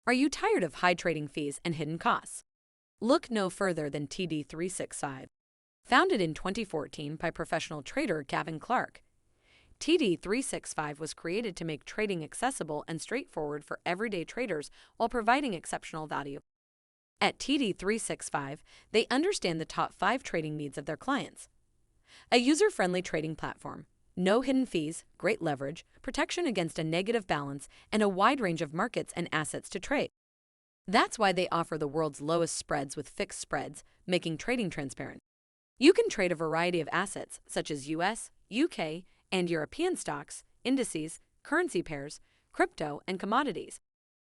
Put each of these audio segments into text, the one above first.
Are you tired of high trading fees and hidden costs? Look no further than TD365. Founded in 2014 by professional trader Gavin Clark, TD365 was created to make trading accessible and straightforward for everyday traders while providing exceptional value. At TD365, they understand the top 5 trading needs of their clients. A user-friendly trading platform, no hidden fees, great leverage, protection against a negative balance, and a wide range of markets and assets to trade. That's why they offer the world's lowest spreads with fixed spreads, making trading transparent. You can trade a variety of assets such as US, UK, and European stocks, indices, currency pairs, crypto, and commodities.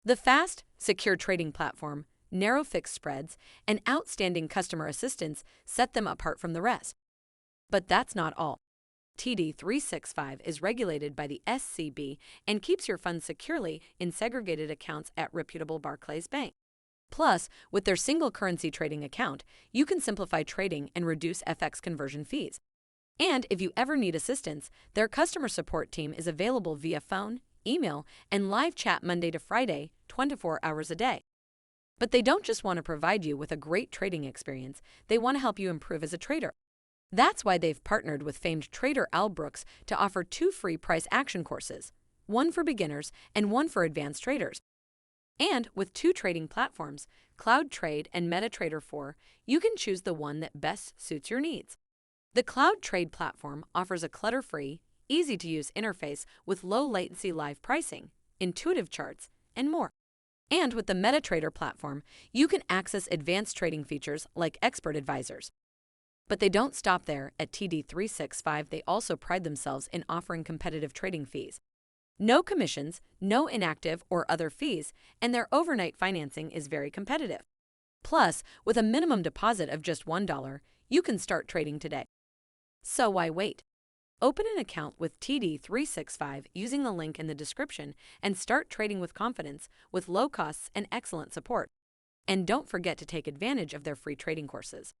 The fast, secure trading platform, narrow fixed spreads, and outstanding customer assistance set them apart from the rest. But that's not all. TD365 is regulated by the SCB and keeps your funds securely in segregated accounts at reputable Barclays Bank. Plus, with their single currency trading account, you can simplify trading and reduce FX conversion fees. And if you ever need assistance, their customer support team is available via phone, email, and live chat Monday to Friday, 24 hours a day. But they don't just want to provide you with a great trading experience, they want to help you improve as a trader. That's why they've partnered with famed trader Al Brooks to offer 2 free price action courses, one for beginners and one for advanced traders. And with 2 trading platforms, Cloud Trade and MetaTrader 4, you can choose the one that best suits your needs. The Cloud Trade platform offers a clutter-free, easy-to-use interface with low-latency live pricing, intuitive charts, and more. And with the MetaTrader platform, you can access advanced trading features like expert advisors. But they don't stop there. At TD365, they also pride themselves in offering competitive trading fees. No commissions, no inactive or other fees, and their overnight financing is very competitive. Plus, with a minimum deposit of just $1, you can start trading today. So why wait? Open an account with TD365 using the link in the description and start trading with confidence with low costs and excellent support. And don't forget to take advantage of their free trading courses.